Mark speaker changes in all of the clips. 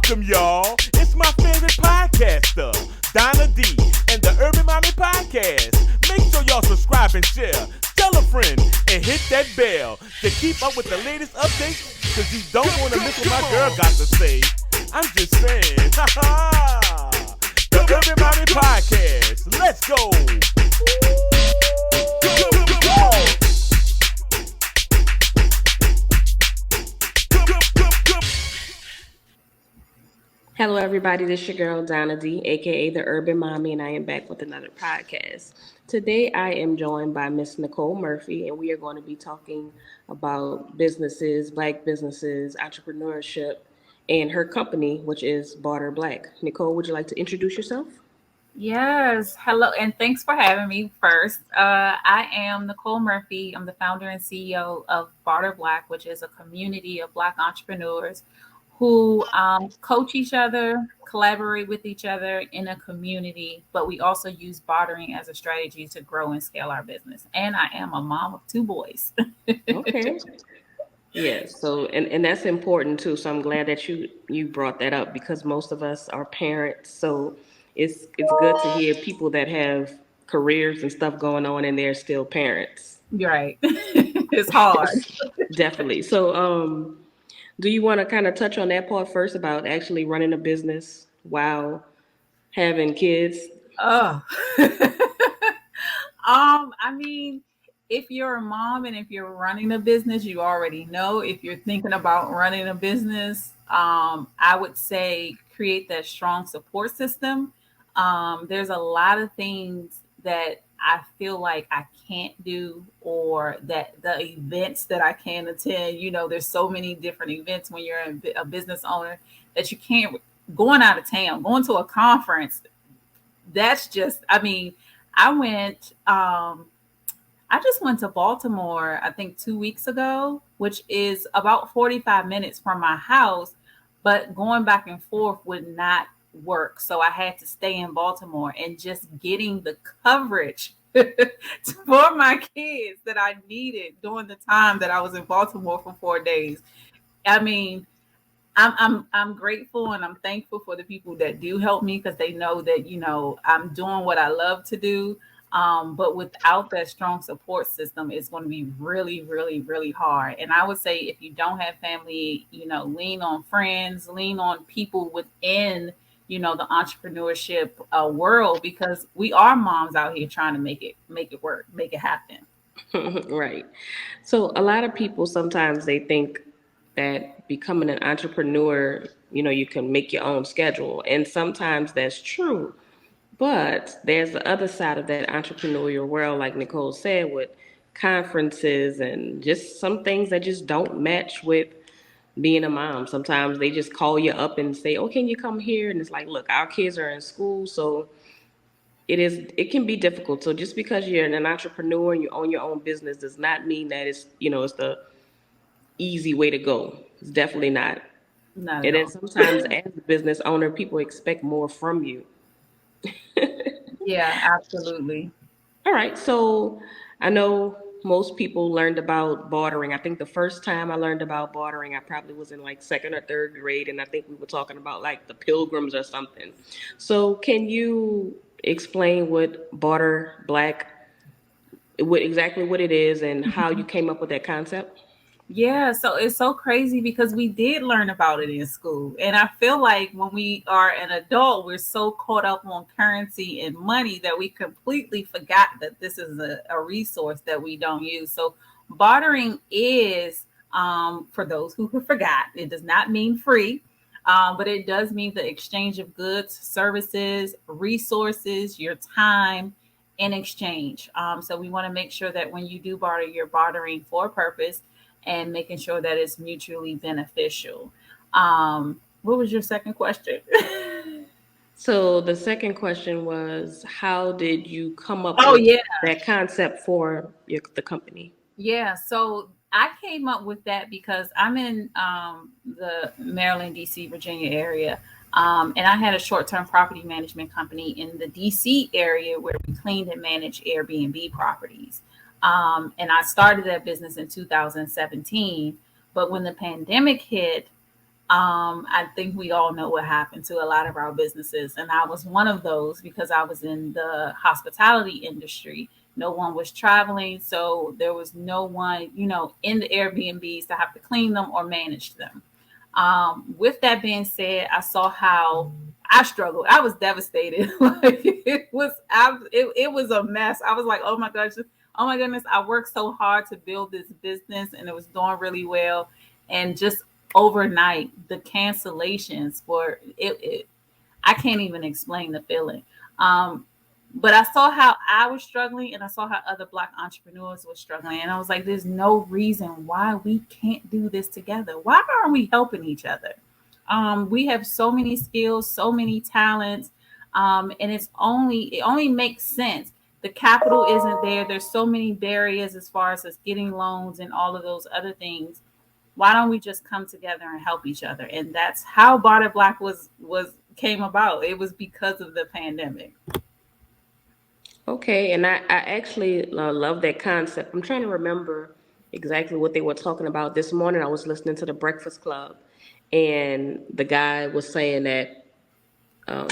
Speaker 1: Welcome, y'all. It's my favorite podcaster, Donna D, and the Urban Mommy Podcast. Make sure y'all subscribe and share. Tell a friend and hit that bell to keep up with the latest updates, because you don't want to miss what my girl got to say. I'm just saying. The Urban Mommy Podcast. Let's go.
Speaker 2: Hello, everybody. This is your girl, Donna D, aka the Urban Mommy, and I am back with another podcast. Today, I am joined by Miss Nicole Murphy, and we are going to be talking about businesses, Black businesses, entrepreneurship, and her company, which is Barter Black. Nicole, would you like to introduce yourself?
Speaker 3: Yes. Hello, and thanks for having me first. I am Nicole Murphy. I'm the founder and CEO of Barter Black, which is a community of Black entrepreneurs who coach each other, collaborate with each other in a community, but we also use bartering as a strategy to grow and scale our business. And I am a mom of two boys.
Speaker 2: Okay. Yes. So, and that's important too. So I'm glad that you brought that up because most of us are parents. So it's good to hear people that have careers and stuff going on and they're still parents.
Speaker 3: You're right. It's hard.
Speaker 2: Definitely. So, do you want to kind of touch on that part first about actually running a business while having kids?
Speaker 3: Oh. I mean, if you're a mom and if you're running a business, you already know. If you're thinking about running a business, I would say create that strong support system. There's a lot of things that I feel like I can't do, or that the events that I can attend. There's so many different events when you're a business owner that you can't. Going out of town, going to a conference, that's just, I mean, I went, I just went to Baltimore, I think 2 weeks ago, which is about 45 minutes from my house, but going back and forth would not work. So I had to stay in Baltimore, and just getting the coverage for my kids that I needed during the time that I was in Baltimore for 4 days. I mean, I'm grateful and I'm thankful for the people that do help me, because they know that I'm doing what I love to do. But without that strong support system, it's going to be really, really, really hard. And I would say, if you don't have family, lean on friends, lean on people within the entrepreneurship world, because we are moms out here trying to make it work, make it happen.
Speaker 2: Right. So a lot of people sometimes they think that becoming an entrepreneur, you can make your own schedule. And sometimes that's true. But there's the other side of that entrepreneurial world, like Nicole said, with conferences and just some things that just don't match with being a mom. Sometimes they just call you up and say, "Oh, can you come here?" And it's like, look, our kids are in school, so it can be difficult. So just because you're an entrepreneur and you own your own business does not mean that it's the easy way to go. It's definitely not.
Speaker 3: Not at
Speaker 2: And then
Speaker 3: all.
Speaker 2: sometimes as a business owner, people expect more from you.
Speaker 3: Yeah, absolutely.
Speaker 2: All right. So I know most people learned about bartering. I think the first time I learned about bartering, I probably was in like second or third grade, and I think we were talking about like the pilgrims or something. So can you explain what Barter Black, what exactly what it is, and how you came up with that concept?
Speaker 3: Yeah, so it's so crazy because we did learn about it in school. And I feel like when we are an adult, we're so caught up on currency and money that we completely forgot that this is a resource that we don't use. So bartering is, for those who forgot, it does not mean free, but it does mean the exchange of goods, services, resources, your time in exchange. So we want to make sure that when you do barter, you're bartering for a purpose and making sure that it's mutually beneficial. What was your second question?
Speaker 2: So the second question was, how did you come up
Speaker 3: Oh
Speaker 2: with
Speaker 3: yeah,
Speaker 2: that concept for the company?
Speaker 3: yeah. So I came up with that because I'm in the Maryland, DC, Virginia area. And I had a short-term property management company in the DC area where we cleaned and managed Airbnb properties. And I started that business in 2017. But when the pandemic hit, I think we all know what happened to a lot of our businesses. And I was one of those because I was in the hospitality industry. No one was traveling. So there was no one, in the Airbnbs to have to clean them or manage them. With that being said, I saw how I struggled. I was devastated. Like it was a mess. I was like, oh my gosh, oh my goodness, I worked so hard to build this business and it was doing really well. And just overnight, the cancellations for it I can't even explain the feeling. Um, but I saw how I was struggling and I saw how other Black entrepreneurs were struggling. And I was like, there's no reason why we can't do this together. Why aren't we helping each other? We have so many skills, so many talents, and it only makes sense. The capital isn't there. There's so many barriers as far as us getting loans and all of those other things. Why don't we just come together and help each other? And that's how Barter Black was came about. It was because of the pandemic.
Speaker 2: Okay, and I actually love that concept. I'm trying to remember exactly what they were talking about this morning. I was listening to the Breakfast Club, and the guy was saying um,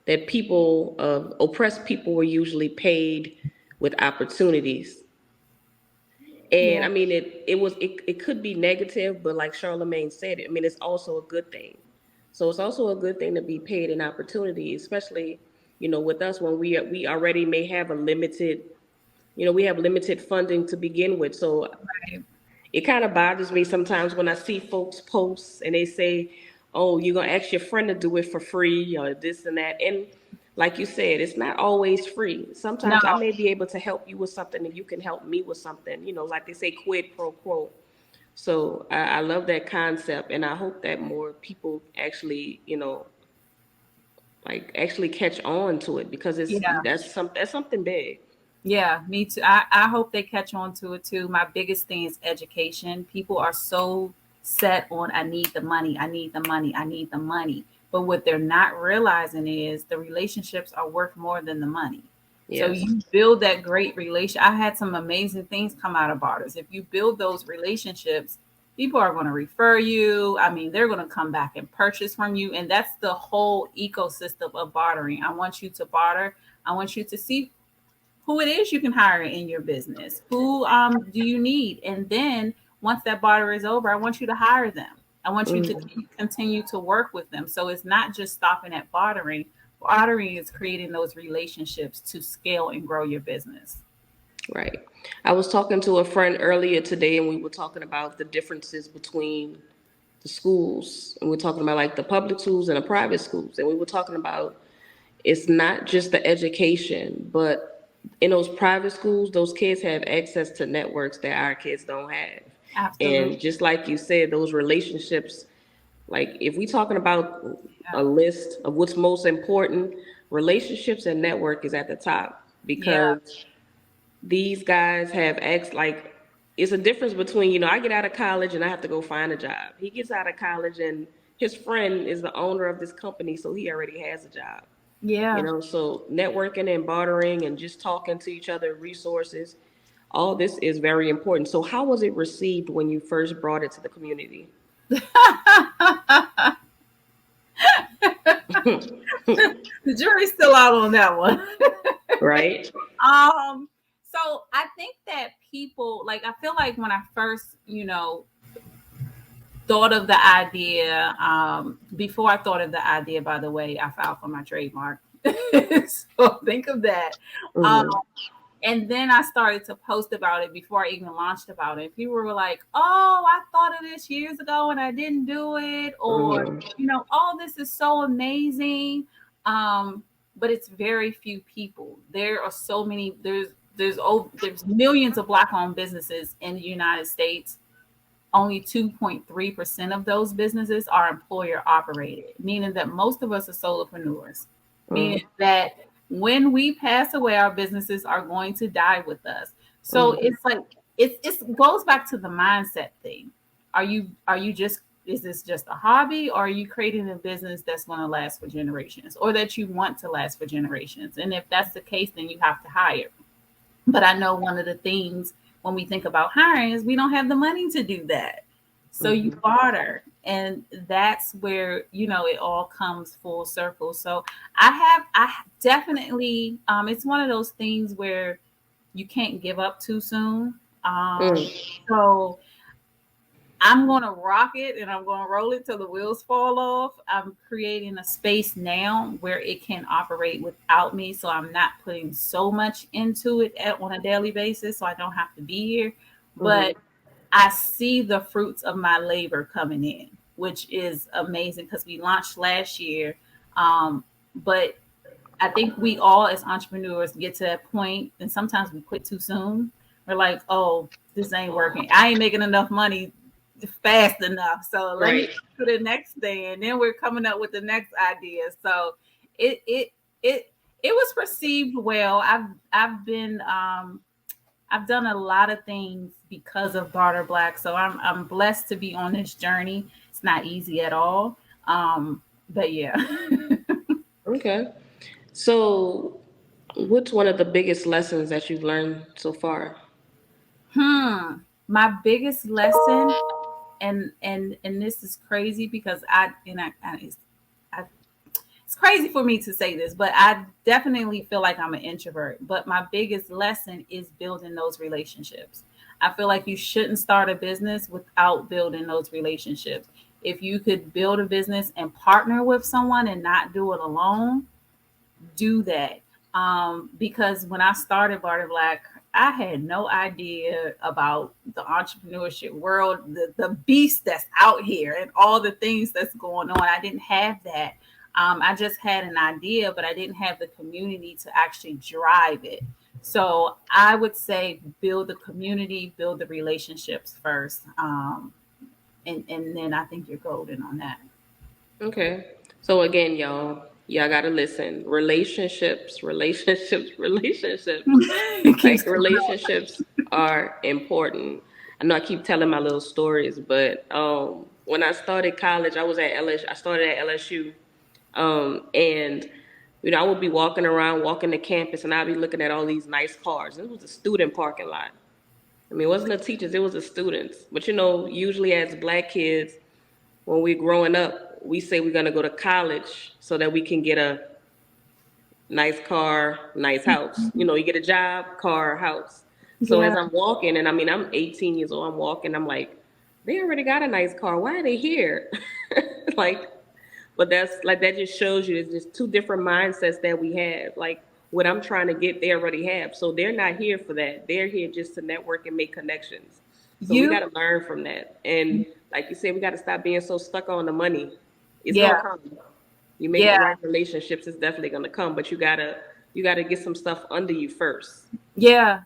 Speaker 2: that people, oppressed people, were usually paid with opportunities. And
Speaker 3: Yeah,
Speaker 2: I mean, it could be negative, but like Charlemagne said, I mean, it's also a good thing. So it's also a good thing to be paid in opportunity, especially with us when we already may have a limited, we have limited funding to begin with. So
Speaker 3: right.
Speaker 2: it kind of bothers me sometimes when I see folks post and they say, "Oh, you're gonna ask your friend to do it for free or this and that." And like you said, it's not always free.
Speaker 3: No,
Speaker 2: Sometimes I may be able to help you with something if you can help me with something. Like they say, quid pro quo. So I love that concept, and I hope that more people actually, like actually catch on to it because
Speaker 3: yeah.
Speaker 2: that's something big.
Speaker 3: Yeah, me too. I hope they catch on to it too. My biggest thing is education. People are so set on I need the money, I need the money, I need the money. But what they're not realizing is the relationships are worth more than the money. So
Speaker 2: Yes.
Speaker 3: you build that great relation. I had some amazing things come out of barters. If you build those relationships, people are going to refer you. I mean, they're going to come back and purchase from you. And that's the whole ecosystem of bartering. I want you to barter. I want you to see who it is you can hire in your business. Who do you need? And then once that barter is over, I want you to hire them. I want you to
Speaker 2: Mhm.
Speaker 3: continue to work with them. So it's not just stopping at bartering. Bartering is creating those relationships to scale and grow your business.
Speaker 2: Right. I was talking to a friend earlier today, and we were talking about the differences between the schools, and we're talking about like the public schools and the private schools, and we were talking about it's not just the education, but in those private schools, those kids have access to networks that our kids don't have.
Speaker 3: Absolutely.
Speaker 2: And just like you said, those relationships, like if we talking about
Speaker 3: Yeah.
Speaker 2: a list of what's most important, relationships and network is at the top
Speaker 3: Yeah.
Speaker 2: because these guys have like it's a difference between I get out of college and I have to go find a job. He gets out of college and his friend is the owner of this company, so he already has a job.
Speaker 3: Yeah.
Speaker 2: So networking and bartering and just talking to each other, resources, all this is very important. So how was it received when you first brought it to the community?
Speaker 3: The jury's still out on that one.
Speaker 2: Right.
Speaker 3: So I think that people like I feel like when I first, thought of the idea, before I thought of the idea, by the way, I filed for my trademark. So think of that. Um,
Speaker 2: Hmm.
Speaker 3: and then I started to post about it before I even launched about it. People were like, "Oh, I thought of this years ago and I didn't do it," or
Speaker 2: Hmm.
Speaker 3: "Oh, this is so amazing." Um, but it's very few people. There are so many. There's millions of Black-owned businesses in the United States. Only 2.3% of those businesses are employer operated, meaning that most of us are solopreneurs, meaning that when we pass away, our businesses are going to die with us. So
Speaker 2: Hmm.
Speaker 3: it's like it goes back to the mindset thing. Are you just is this just a hobby or are you creating a business that's going to last for generations or that you want to last for generations? And if that's the case, then you have to hire. But I know one of the things when we think about hiring is we don't have the money to do that. So you
Speaker 2: Hmm.
Speaker 3: barter. And that's where, it all comes full circle. So I definitely, it's one of those things where you can't give up too soon.
Speaker 2: Mm.
Speaker 3: So I'm going to rock it and I'm going to roll it till the wheels fall off. I'm creating a space now where it can operate without me. So I'm not putting so much into it on a daily basis. So I don't have to be here. But I see the fruits of my labor coming in, which is amazing because we launched last year. But I think we all as entrepreneurs get to that point, and sometimes we quit too soon. We're like, oh, this ain't working. I ain't making enough money fast enough. So let me
Speaker 2: Right.
Speaker 3: to the next thing. And then we're coming up with the next idea. So it it it it was perceived well. I've done a lot of things because of Barter Black. So I'm blessed to be on this journey. It's not easy at all. But yeah.
Speaker 2: Okay. So, what's one of the biggest lessons that you've learned so far?
Speaker 3: My biggest lesson, and this is crazy because I it's crazy for me to say this, but I definitely feel like I'm an introvert. But my biggest lesson is building those relationships. I feel like you shouldn't start a business without building those relationships. If you could build a business and partner with someone and not do it alone, do that. Because when I started Barter Black, I had no idea about the entrepreneurship world, the beast that's out here, and all the things that's going on. I didn't have that. I just had an idea, but I didn't have the community to actually drive it. So I would say build the community, build the relationships first. And then I think you're golden on that.
Speaker 2: Okay. So again, y'all gotta listen. Relationships, relationships, relationships.
Speaker 3: It keeps
Speaker 2: Like
Speaker 3: coming up.
Speaker 2: relationships are important. I know I keep telling my little stories, but when I started college, I was at LSU. I started at LSU, and I would be walking around, walking the campus, and I'd be looking at all these nice cars. It was a student parking lot. I mean, it wasn't the teachers; it was the students. But usually as black kids, when we're growing up, we say we're gonna go to college so that we can get a nice car, nice house. You get a job, car, house. So as
Speaker 3: Yeah.
Speaker 2: I'm walking, and I mean, I'm 18 years old, I'm walking, I'm like, they already got a nice car. Why are they here? Like, but that's like, that just shows you it's just two different mindsets that we have. Like, what I'm trying to get, they already have. So they're not here for that. They're here just to network and make connections. So we got
Speaker 3: You,
Speaker 2: to learn from that. And like you said, we got to stop being so stuck on the money. It's going
Speaker 3: yeah,
Speaker 2: to come. You make the
Speaker 3: yeah,
Speaker 2: right relationships, it's definitely gonna come, but you gotta get some stuff under you first.
Speaker 3: yeah.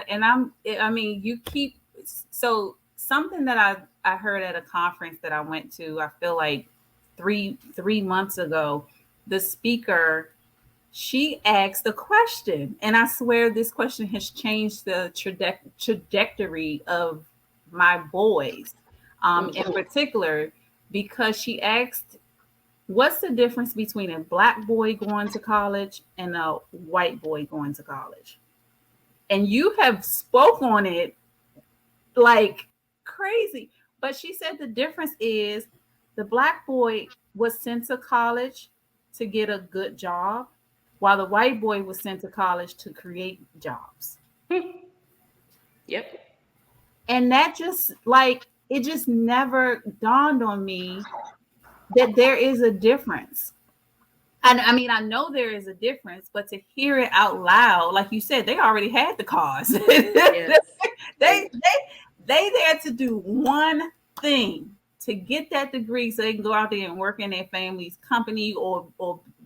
Speaker 3: And I mean, you keep, so something that I heard at a conference that I went to, I feel like three months ago, the speaker, she asked a question, and I swear this question has changed the trajectory of my boys, in
Speaker 2: Mm.
Speaker 3: particular, because she asked, what's the difference between a black boy going to college and a white boy going to college? And you have spoke on it like crazy. But she said the difference is the black boy was sent to college to get a good job, while the white boy was sent to college to create jobs.
Speaker 2: Yep.
Speaker 3: And that just like, it just never dawned on me that there is a difference. And I mean, I know there is a difference, but to hear it out loud, like you said, they already had the cause. they,
Speaker 2: Yes.
Speaker 3: they they there to do one thing, to get that degree so they can go out there and work in their family's company, or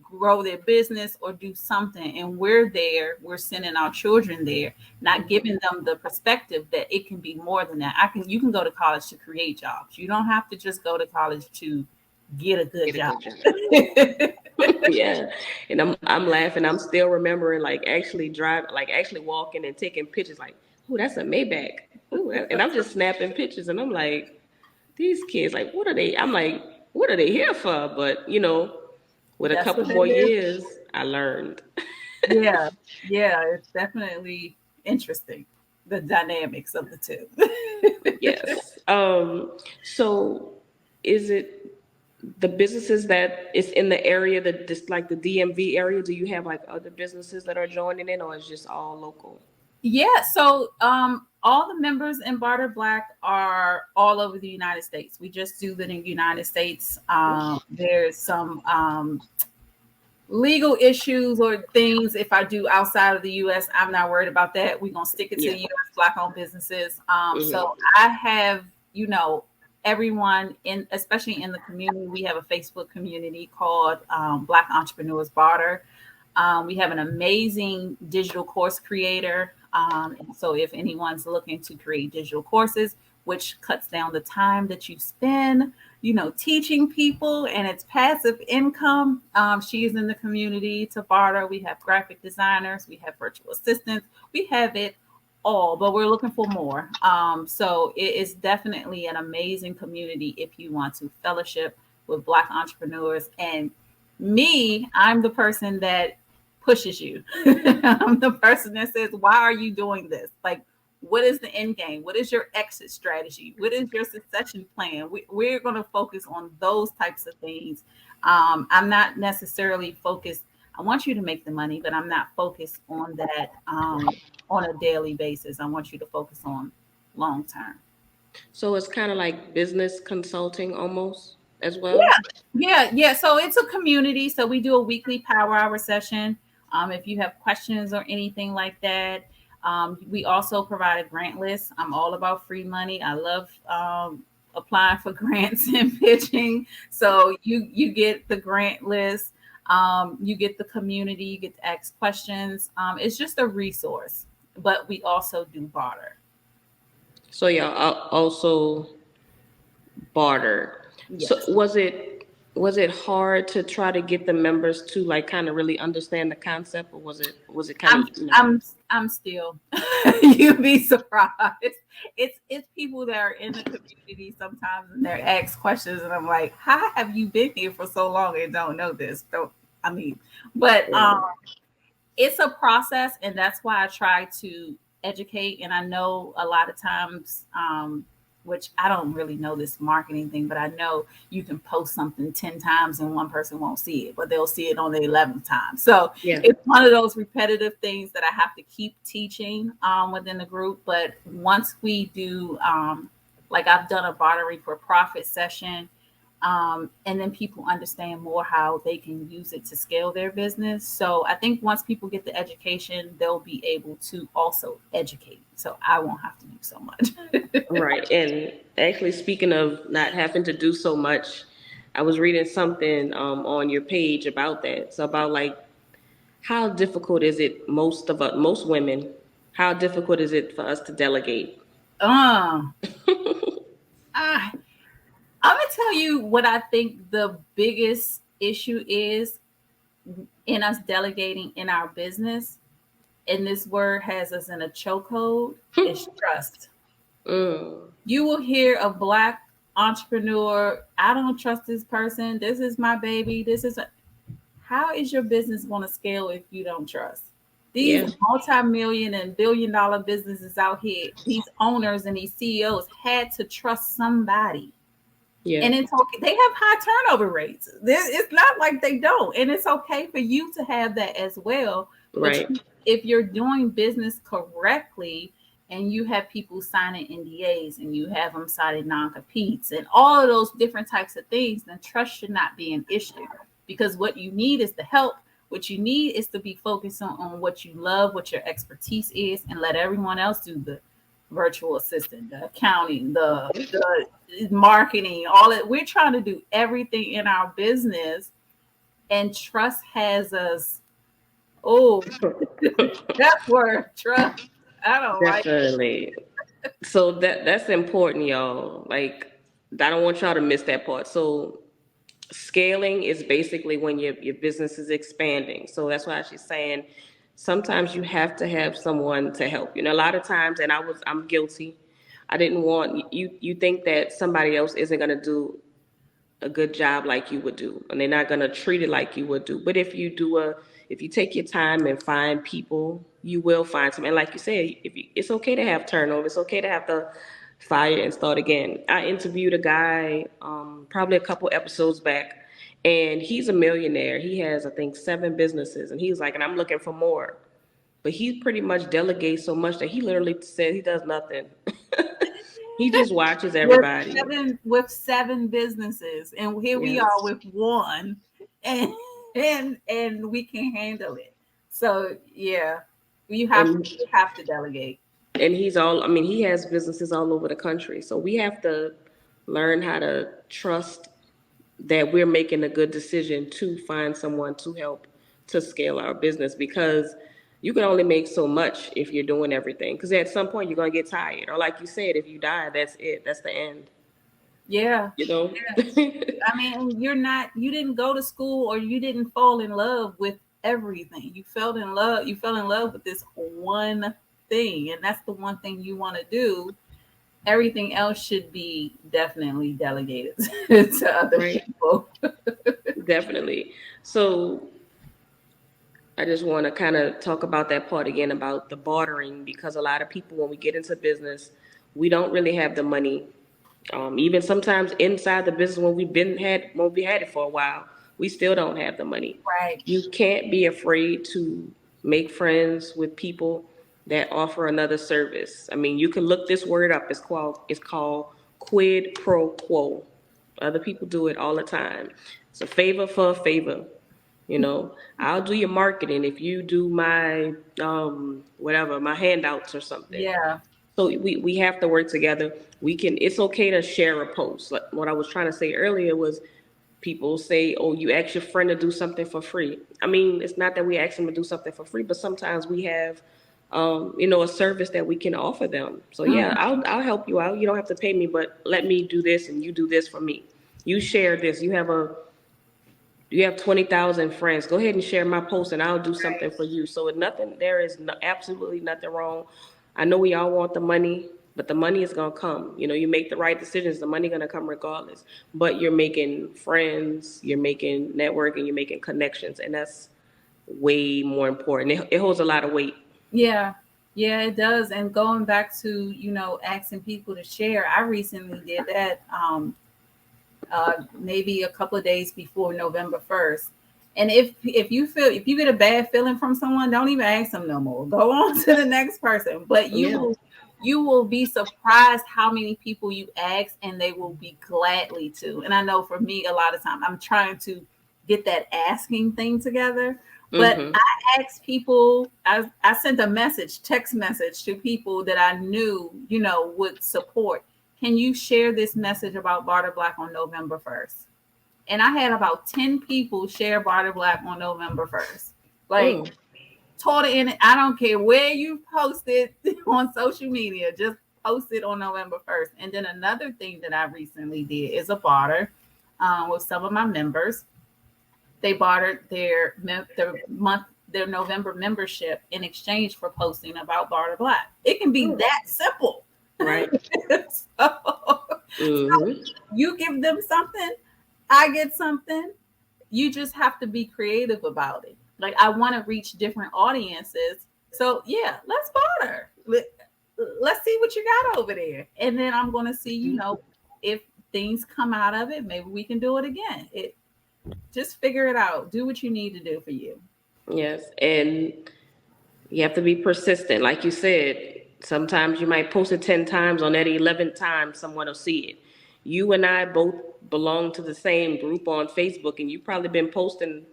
Speaker 3: grow their business or do something. And we're there, we're sending our children there, not giving them the perspective that it can be more than that. You can go to college to create jobs. You don't have to just go to college to get a good
Speaker 2: Get a
Speaker 3: job.
Speaker 2: good job. Yeah. And I'm laughing. I'm still remembering, like, actually driving, like actually walking and taking pictures, like, oh, that's a Maybach. Ooh, and I'm just snapping pictures, and I'm like, these kids, like, what are they? I'm like, what are they here for? But with a
Speaker 3: That's
Speaker 2: couple
Speaker 3: what
Speaker 2: more
Speaker 3: that is.
Speaker 2: years, I learned.
Speaker 3: Yeah, yeah, it's definitely interesting, the dynamics of the two.
Speaker 2: Yes. So is it the businesses that is in the area that just like the DMV area? Do you have like other businesses that are joining in, or is just all local?
Speaker 3: Yeah, so all the members in Barter Black are all over the United States. We just do it in the United States. There's some legal issues or things if I do outside of the US, I'm not worried about that. We're gonna stick it to
Speaker 2: Yeah.
Speaker 3: US Black owned businesses.
Speaker 2: Mm-hmm.
Speaker 3: So I have, everyone in, especially in the community, we have a Facebook community called Black Entrepreneurs Barter. We have an amazing digital course creator. And so if anyone's looking to create digital courses, which cuts down the time that you spend, teaching people, and it's passive income. She is in the community to barter. We have graphic designers, we have virtual assistants, we have it all, but we're looking for more. So it is definitely an amazing community if you want to fellowship with Black entrepreneurs. And me, I'm the person that pushes you. I'm the person that says, why are you doing this? Like, what is the end game? What is your exit strategy? What is your succession plan? We're going to focus on those types of things. I'm not necessarily focused. I want you to make the money, but I'm not focused on that on a daily basis. I want you to focus on long term.
Speaker 2: So it's kind of like business consulting almost as well.
Speaker 3: Yeah. So it's a community. So we do a weekly power hour session. If you have questions or anything like that, we also provide a grant list. I'm all about free money. I love applying for grants and pitching. So you get the grant list, you get the community, you get to ask questions. It's just a resource, but we also do barter.
Speaker 2: So y'all also barter. So
Speaker 3: Yes.
Speaker 2: was it hard to try to get the members to like kind of really understand the concept, or was it kind
Speaker 3: I'm
Speaker 2: of
Speaker 3: I'm still you'd be surprised. It's people that are in the community sometimes and they're asked questions and I'm like, how have you been here for so long and don't know this? Don't I mean, but it's a process, and that's why I try to educate. And I know a lot of times, which I don't really know this marketing thing, but I know you can post something 10 times and one person won't see it, but they'll see it on the 11th time. So
Speaker 2: Yeah.
Speaker 3: it's one of those repetitive things that I have to keep teaching within the group. But once we do, like I've done a bartering for profit session, and then people understand more how they can use it to scale their business. So I think once people get the education, they'll be able to also educate. So I won't have to do so much.
Speaker 2: Right. And actually, speaking of not having to do so much, I was reading something on your page about that. So about like how difficult is it most women, how difficult is it for us to delegate?
Speaker 3: um, I, I'm gonna tell you what I think the biggest issue is in us delegating in our business. And this word has us in a chokehold. Is trust.
Speaker 2: Mm,
Speaker 3: You will hear a Black entrepreneur, I don't trust this person. This is my baby. How is your business going to scale if you don't trust?
Speaker 2: yeah.
Speaker 3: These multi-million and billion-dollar businesses out here, these owners and these CEOs had to trust somebody.
Speaker 2: Yeah.
Speaker 3: And it's okay. They have high turnover rates. It's not like they don't. And it's okay for you to have that as well. But
Speaker 2: Right.
Speaker 3: if you're doing business correctly and you have people signing NDAs and you have them signing non-competes and all of those different types of things, then trust should not be an issue. Because what you need is the help. What you need is to be focused on what you love, what your expertise is, and let everyone else do the virtual assistant, the accounting, the marketing, all that. We're trying to do everything in our business, and trust has us. Oh, that's word trust. I don't like it.
Speaker 2: Definitely. So that's important, y'all. Like, I don't want y'all to miss that part. So scaling is basically when your business is expanding. So that's why she's saying sometimes you have to have someone to help. A lot of times, and I'm guilty. I didn't want you think that somebody else isn't gonna do a good job like you would do, and they're not going to treat it like you would do. But if you take your time and find people, you will find some. And like you said, it's okay to have turnover. It's okay to have fire and start again. I interviewed a guy probably a couple episodes back, and he's a millionaire. He has, I think, 7 businesses, and he's like, and I'm looking for more. But he pretty much delegates so much that he literally said he does nothing. He just watches
Speaker 3: with
Speaker 2: everybody.
Speaker 3: seven businesses, and here we are
Speaker 2: Yes.
Speaker 3: with one, and and we can handle it. So yeah,
Speaker 2: And
Speaker 3: you have to delegate.
Speaker 2: he's all, I mean, he has businesses all over the country. So we have to learn how to trust that we're making a good decision to find someone to help to scale our business, because you can only make so much if you're doing everything, because at some point you're going to get tired, or like you said, if you die, that's it, that's the end,
Speaker 3: Yeah.
Speaker 2: you know.
Speaker 3: I mean, you didn't go to school, or you didn't fall in love with everything. You fell in love with this one thing, and that's the one thing you want to do. Everything else should be definitely delegated to other
Speaker 2: Right,
Speaker 3: people.
Speaker 2: definitely. So I just want to kind of talk about that part again about the bartering, because a lot of people, when we get into business, we don't really have the money. Even sometimes inside the business, when we had it for a while, we still don't have the money.
Speaker 3: Right.
Speaker 2: You can't be afraid to make friends with people that offer another service. I mean, you can look this word up. It's called quid pro quo. Other people do it all the time. It's a favor for a favor. I'll do your marketing if you do my whatever, my handouts or something.
Speaker 3: Yeah.
Speaker 2: So we have to work together. It's okay to share a post. Like what I was trying to say earlier was, people say, oh, you ask your friend to do something for free. I mean, it's not that we ask them to do something for free, but sometimes we have a service that we can offer them. So yeah,
Speaker 3: Mhm.
Speaker 2: I'll help you out. You don't have to pay me, but let me do this and you do this for me. You share this. You have 20,000 friends. Go ahead and share my post and I'll do something for you. So there is absolutely nothing wrong. I know we all want the money, but the money is going to come. You make the right decisions, the money going to come regardless. But you're making friends, you're making networking, you're making connections. And that's way more important. It holds a lot of weight.
Speaker 3: Yeah. Yeah, it does. And going back to, asking people to share, I recently did that. Maybe a couple of days before November 1st. And if you get a bad feeling from someone, don't even ask them no more. Go on to the next person. But
Speaker 2: Yeah.
Speaker 3: you will be surprised how many people you ask, and they will be gladly to. And I know for me, a lot of time I'm trying to get that asking thing together. But
Speaker 2: Mm-hmm.
Speaker 3: I asked people, I sent a text message to people that I knew, would support. Can you share this message about Barter Black on November 1st? And I had about 10 people share Barter Black on November 1st. Like,
Speaker 2: Mm.
Speaker 3: total in it. I don't care where you post it on social media, just post it on November 1st. And then another thing that I recently did is a barter with some of my members. They bartered their November membership in exchange for posting about Barter Black. It can be
Speaker 2: Mm.
Speaker 3: that simple.
Speaker 2: Right.
Speaker 3: so,
Speaker 2: Mm-hmm.
Speaker 3: you give them something, I get something. You just have to be creative about it. Like, I want to reach different audiences. So yeah, let's barter. Let's see what you got over there. And then I'm going to see, if things come out of it, maybe we can do it again. Just figure it out. Do what you need to do for you.
Speaker 2: Yes. And you have to be persistent. Like you said, sometimes you might post it 10 times. On that 11th time, someone will see it. You and I both belong to the same group on Facebook, and you've probably been posting.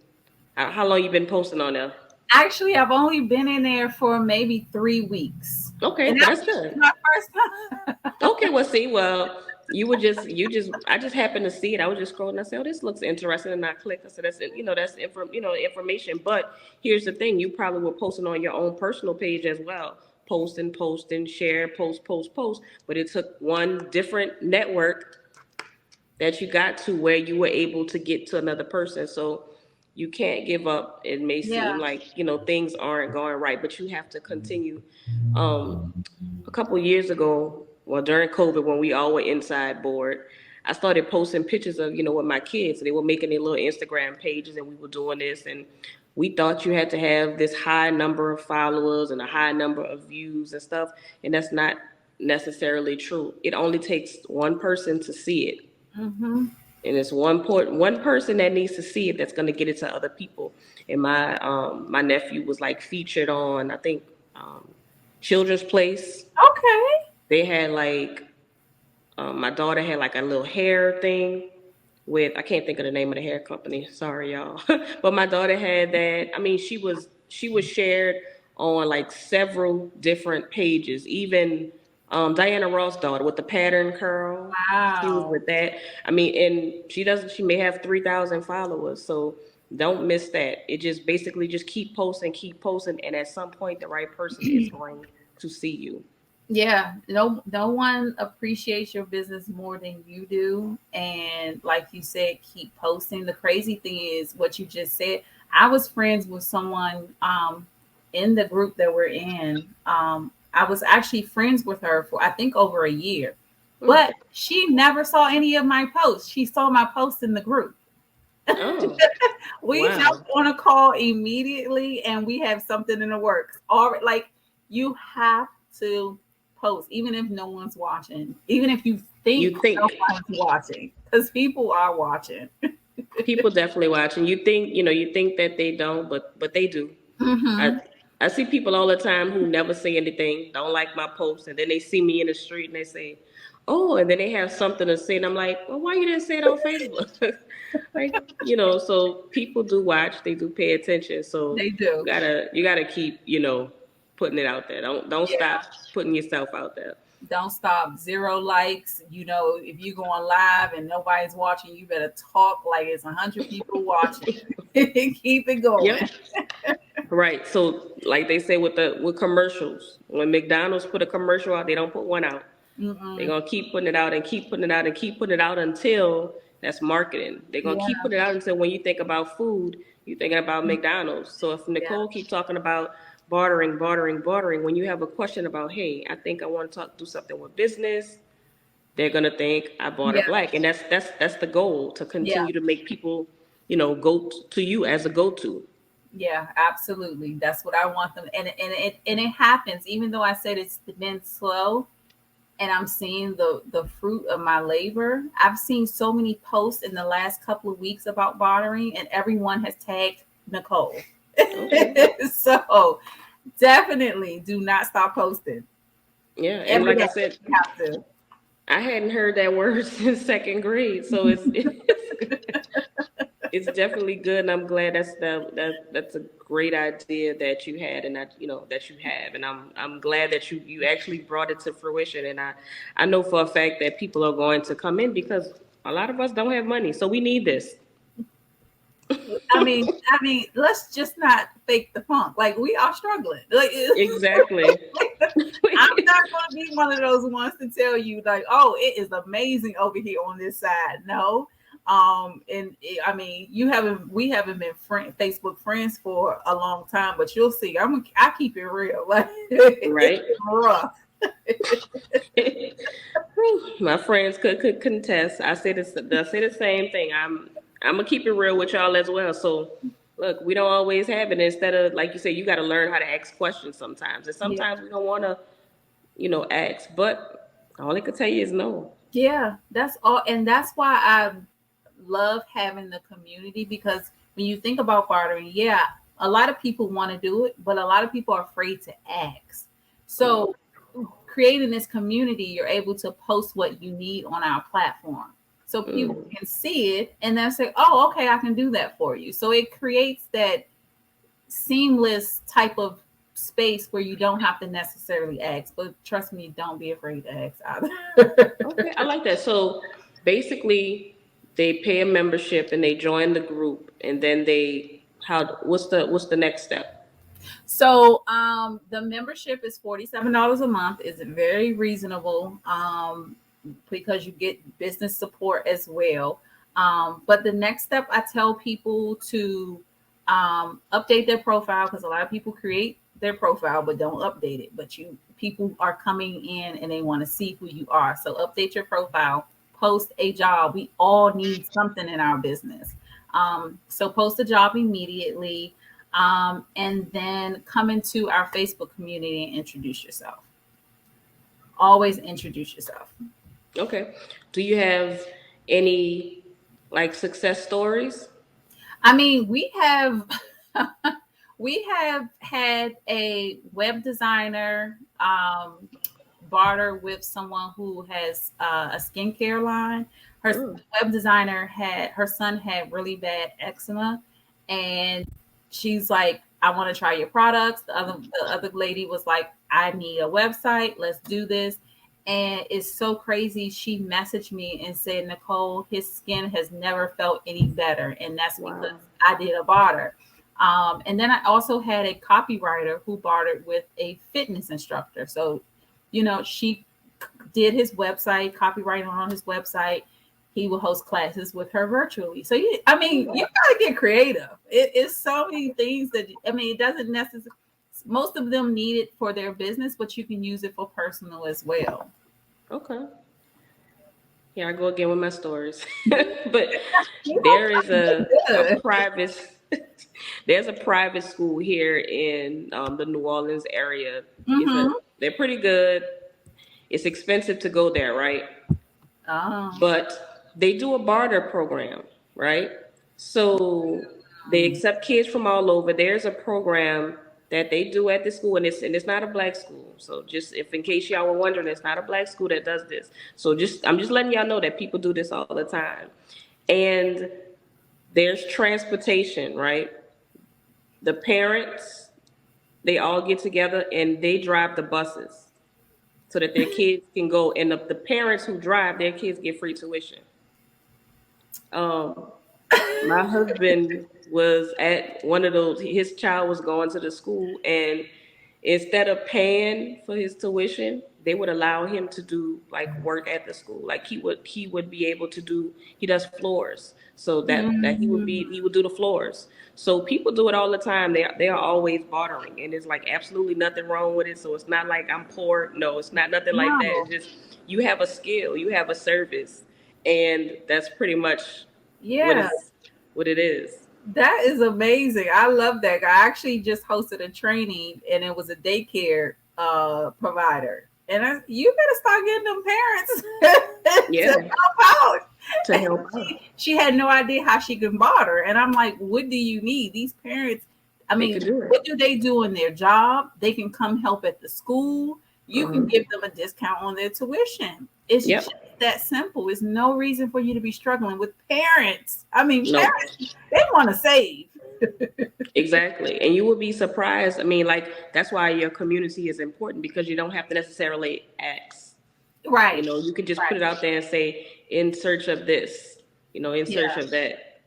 Speaker 2: How long you been posting on there?
Speaker 3: Actually, I've only been in there for maybe 3 weeks.
Speaker 2: Okay,
Speaker 3: And
Speaker 2: but
Speaker 3: that
Speaker 2: that's
Speaker 3: was
Speaker 2: good.
Speaker 3: my first time.
Speaker 2: Okay, well, I just happened to see it. I was just scrolling. I said, oh, this looks interesting, and I clicked. I said, information. But here's the thing: you probably were posting on your own personal page as well, posting, share, post. But it took one different network that you got to where you were able to get to another person. So you can't give up. It may seem
Speaker 3: Yeah.
Speaker 2: like things aren't going right, but you have to continue. Um, a couple years ago, well, during COVID, when we all were inside board, I started posting pictures of, with my kids. They were making their little Instagram pages, and we were doing this. And we thought you had to have this high number of followers and a high number of views and stuff. And that's not necessarily true. It only takes one person to see it.
Speaker 3: Mm-hmm.
Speaker 2: And it's one person that needs to see it that's going to get it to other people. And my nephew was like featured on, I think, Children's Place.
Speaker 3: Okay.
Speaker 2: They had like my daughter had like a little hair thing with, I can't think of the name of the hair company. Sorry, y'all. But my daughter had that. I mean, she was shared on like several different pages. Even Diana Ross' daughter with the pattern curl. She was
Speaker 3: Wow.
Speaker 2: with that. I mean, and she doesn't. She may have 3,000 followers. So don't miss that. It just basically just keep posting, and at some point, the right person is going to see you.
Speaker 3: Yeah, no one appreciates your business more than you do. And like you said, keep posting. The crazy thing is what you just said. I was friends with someone in the group that we're in. I was actually friends with her for I think over a year.
Speaker 2: Hmm.
Speaker 3: But she never saw any of my posts. She saw my posts in the group.
Speaker 2: Oh,
Speaker 3: We
Speaker 2: wow.
Speaker 3: jumped on a call immediately and we have something in the works. Or like you have to post, even if no one's watching, even if you think
Speaker 2: You
Speaker 3: no
Speaker 2: think.
Speaker 3: one's watching, because people are watching.
Speaker 2: People definitely watching. You think that they don't, but they do. I
Speaker 3: Mm-hmm.
Speaker 2: I see people all the time who never say anything, don't like my posts, and then they see me in the street and they say, "Oh," and then they have something to say, and I'm like, "Well, why you didn't say it on Facebook?" Like, so people do watch, they do pay attention. So
Speaker 3: They do.
Speaker 2: you gotta keep, putting it out there. Don't
Speaker 3: Yeah.
Speaker 2: stop putting yourself out there.
Speaker 3: Don't stop. Zero likes. If you go on live and nobody's watching, you better talk like it's 100 people watching. Keep it
Speaker 2: Yep.
Speaker 3: going.
Speaker 2: Right. So like they say with commercials, when McDonald's put a commercial out, they don't put one out. They're
Speaker 3: Mm-mm.
Speaker 2: gonna keep putting it out and keep putting it out and keep putting it out until that's marketing. They're gonna keep
Speaker 3: Yeah.
Speaker 2: putting it out until when you think about food, you're thinking about McDonald's. So if
Speaker 3: Yeah.
Speaker 2: Nicole keep talking about bartering, bartering, bartering, when you have a question about, hey, I think I want to do something with business, they're gonna think I bought a
Speaker 3: Yeah.
Speaker 2: black, and that's the goal, to
Speaker 3: Yeah.
Speaker 2: continue to make people, go to you as a go-to.
Speaker 3: Yeah, absolutely. That's what I want them. And it happens, even though I said it's been slow and I'm seeing the fruit of my labor. I've seen so many posts in the last couple of weeks about bartering, and everyone has tagged Nicole.
Speaker 2: Okay.
Speaker 3: So definitely do not stop posting.
Speaker 2: Yeah, and
Speaker 3: Every
Speaker 2: like I
Speaker 3: day
Speaker 2: said,
Speaker 3: you have to.
Speaker 2: I hadn't heard that word since second grade, so it's definitely good, and I'm glad that's a great idea that you had, and that you have, and I'm glad that you actually brought it to fruition, and I know for a fact that people are going to come in because a lot of us don't have money, so we need this.
Speaker 3: I mean, let's just not fake the funk. Like we are struggling. Like
Speaker 2: Exactly.
Speaker 3: I'm not going to be one of those ones to tell you like, oh, it is amazing over here on this side. No. We haven't been Facebook friends for a long time, but you'll see. I keep it real. Like it's
Speaker 2: Right.
Speaker 3: rough.
Speaker 2: My friends could contest. I say the same thing. I'm gonna keep it real with y'all as well. So look, we don't always have it. Instead of, like you say, you got to learn how to ask questions sometimes, and
Speaker 3: Yeah.
Speaker 2: sometimes we don't want to, ask. But all I can tell you is no.
Speaker 3: Yeah, that's all. And that's why I love having the community because when you think about bartering, yeah, a lot of people want to do it, but a lot of people are afraid to ask.
Speaker 2: Mm,
Speaker 3: So, creating this community, you're able to post what you need on our platform. So people
Speaker 2: mm.
Speaker 3: can see it and then say, oh, okay, I can do that for you. So it creates that seamless type of space where you don't have to necessarily ask. But trust me, don't be afraid to ask either.
Speaker 2: Okay, I like that. So basically, they pay a membership and they join the group, and then what's the next step?
Speaker 3: So the membership is $47 a month. Is very reasonable because you get business support as well. But the next step, I tell people to update their profile because a lot of people create their profile but don't update it. But people are coming in and they want to see who you are. So update your profile, post a job. We all need something in our business. So post a job immediately and then come into our Facebook community and introduce yourself. always introduce yourself.
Speaker 2: Okay. Do you have any like success stories?
Speaker 3: I mean, we have we have had a web designer barter with someone who has a skincare line. Her
Speaker 2: Mm,
Speaker 3: web designer had her son had really bad eczema, and she's like, "I want to try your products." The other lady was like, "I need a website. Let's do this." And it's so crazy. She messaged me and said, "Nicole, his skin has never felt any better, and that's because
Speaker 2: wow.
Speaker 3: I did a barter." And then I also had a copywriter who bartered with a fitness instructor. So, she did his website, copywriting on his website. He will host classes with her virtually. So, I mean, you gotta get creative. It's so many things that, I mean, it doesn't necessarily, most of them need it for their business, but you can use it for personal as well.
Speaker 2: Okay. Here I go again with my stories. But
Speaker 3: You
Speaker 2: there is a
Speaker 3: good.
Speaker 2: private there's a private school here in the New Orleans area. It's a
Speaker 3: Mm-hmm.
Speaker 2: they're pretty good. It's expensive to go there, right?
Speaker 3: Oh.
Speaker 2: But they do a barter program, right? So they accept kids from all over. There's a program that they do at the school, and it's not a black school. So just if in case y'all were wondering, it's not a black school that does this. So just I'm just letting y'all know that people do this all the time. And there's transportation, right? The parents, they all get together and they drive the buses so that their kids can go. And the parents who drive, their kids get free tuition. Um, my husband was at one of those, his child was going to the school, and instead of paying for his tuition, they would allow him to do like work at the school. Like he would be able to do, he does floors. So that he would do the floors. So people do it all the time. They are always bartering, and it's like absolutely nothing wrong with it. So it's not like I'm poor. No, it's not nothing like that. It's
Speaker 3: No.
Speaker 2: just you have a skill, you have a service, and that's pretty much what
Speaker 3: Yeah.
Speaker 2: is what it is.
Speaker 3: That is amazing. I love that. I actually just hosted a training and it was a daycare provider. And you better start getting them parents to
Speaker 2: Yeah,
Speaker 3: help out.
Speaker 2: to help out.
Speaker 3: She had no idea how she could barter. And I'm like, what do you need? These parents, I
Speaker 2: They
Speaker 3: mean,
Speaker 2: could do
Speaker 3: what
Speaker 2: it.
Speaker 3: do they do in their job? They can come help at the school. You can
Speaker 2: Uh-huh.
Speaker 3: give them a discount on their tuition. It's just
Speaker 2: Yep.
Speaker 3: that simple. There's no reason for you to be struggling with parents. I mean,
Speaker 2: No.
Speaker 3: parents, they want to save.
Speaker 2: Exactly. And you would be surprised. I mean, like, that's why your community is important because you don't have to necessarily ask.
Speaker 3: Right.
Speaker 2: You can just put
Speaker 3: Right.
Speaker 2: it out there and say, in search of this, in search
Speaker 3: Yeah.
Speaker 2: of that.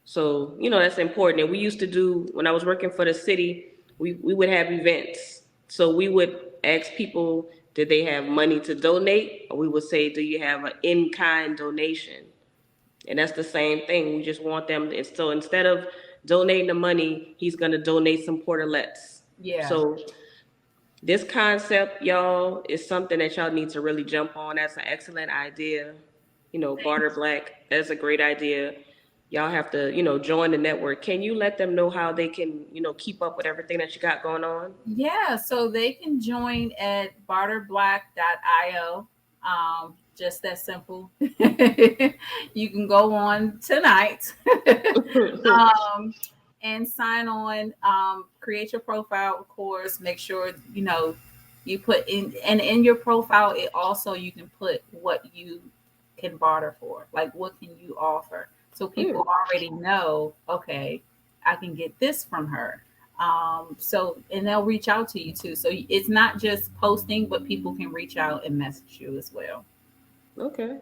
Speaker 2: So, that's important. And we used to do, when I was working for the city, we would have events. So we would ask people, did they have money to donate? Or we would say, do you have an in kind donation? And that's the same thing. We just want them. And so instead of donating the money, he's going to donate some portalettes.
Speaker 3: Yeah.
Speaker 2: So this concept, y'all, is something that y'all need to really jump on. That's an excellent idea. Barter Black, that's a great idea. Y'all have to, join the network. Can you let them know how they can, keep up with everything that you got going on?
Speaker 3: Yeah. So they can join at barterblack.io. Just that simple. You can go on tonight. um, and sign on, create your profile, of course, make sure, you put in, and in your profile, it also, you can put what you can barter for, like what can you offer. So people
Speaker 2: Mm,
Speaker 3: already know, okay, I can get this from her. So, and they'll reach out to you too. So it's not just posting, but people can reach out and message you as well.
Speaker 2: okay.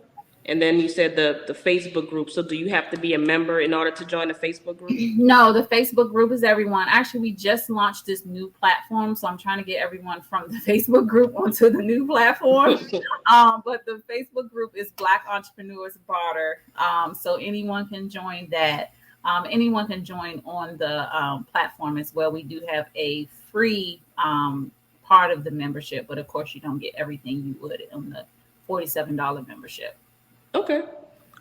Speaker 2: And then you said the Facebook group. So do you have to be a member in order to join the Facebook group?
Speaker 3: No, the Facebook group is everyone. Actually, we just launched this new platform, so I'm trying to get everyone from the Facebook group onto the new platform. But the Facebook group is Black Entrepreneurs Barter, so anyone can join that. Anyone can join on the platform as well. We do have a free part of the membership, but of course, you don't get everything you would on the $47 membership.
Speaker 2: Okay.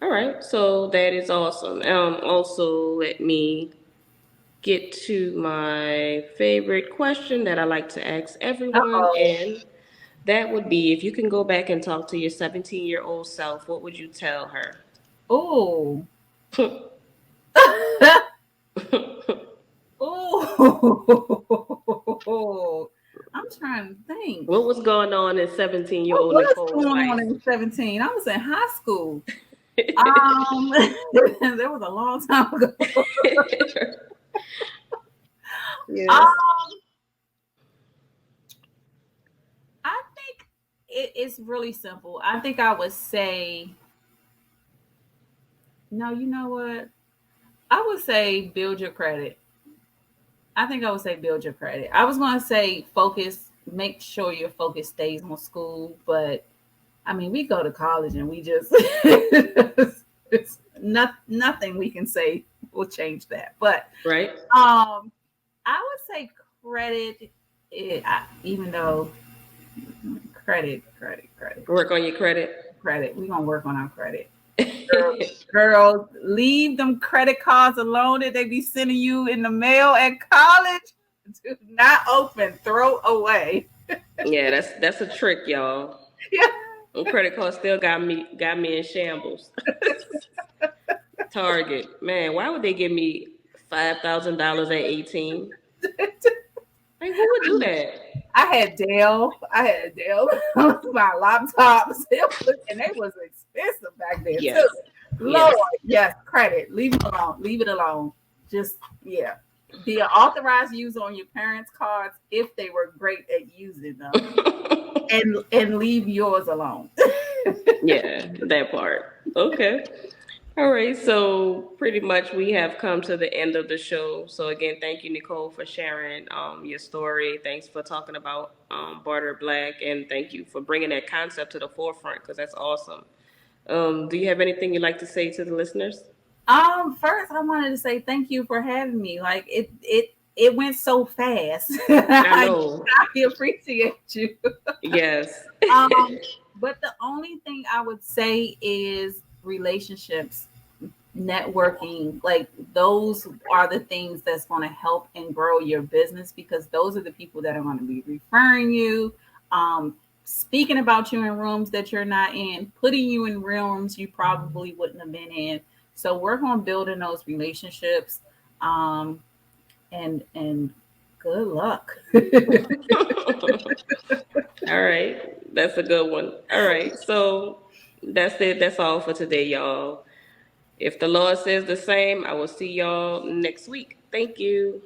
Speaker 2: All right. So that is awesome. Also, let me get to my favorite question that I like to ask everyone.
Speaker 3: Oh,
Speaker 2: And That would be if you can go back and talk to your 17-year-old self, what would you tell her?
Speaker 3: Oh. Oh. I'm trying to think.
Speaker 2: What was going on in 17-year
Speaker 3: What
Speaker 2: old
Speaker 3: was
Speaker 2: Nicole's
Speaker 3: going on
Speaker 2: life?
Speaker 3: in 17? I was in high school. That was a long time ago.
Speaker 2: Yes.
Speaker 3: Um, I think it's really simple. I think I would say, no, you know what? I would say build your credit. I think I would say build your credit. I was going to say focus, make sure your focus stays on school, but I mean, we go to college and we just, it's nothing we can say will change that. But
Speaker 2: Right?
Speaker 3: I would say credit, even though
Speaker 2: Work on your credit.
Speaker 3: credit, we're going to work on our credit. Girls, leave them credit cards alone that they be sending you in the mail at college. Do not open, throw away.
Speaker 2: Yeah, that's a trick, y'all.
Speaker 3: Yeah.
Speaker 2: Credit card still got me in shambles. Target, man, why would they give me $5,000 at 18? Like, who would do that?
Speaker 3: I had Dell my laptops. And they was expensive back then
Speaker 2: Yes,
Speaker 3: too.
Speaker 2: yes.
Speaker 3: Lord, yes, credit. Leave it alone. Leave it alone. Just yeah. Be an authorized user on your parents' cards if they were great at using them. and leave yours alone.
Speaker 2: Yeah, that part. Okay. All right. So pretty much we have come to the end of the show. So again, thank you, Nicole, for sharing your story. Thanks for talking about Barter Black, and thank you for bringing that concept to the forefront because that's awesome. Do you have anything you'd like to say to the listeners?
Speaker 3: First I wanted to say thank you for having me. Like it went so fast.
Speaker 2: I
Speaker 3: I
Speaker 2: know.
Speaker 3: appreciate you.
Speaker 2: Yes.
Speaker 3: But the only thing I would say is relationships, networking, like those are the things that's going to help and grow your business because those are the people that are going to be referring you, speaking about you in rooms that you're not in, putting you in rooms you probably wouldn't have been in. So work on building those relationships, and good luck.
Speaker 2: All right. That's a good one. All right. So that's it. That's all for today, y'all. If the Lord says the same, I will see y'all next week. Thank you.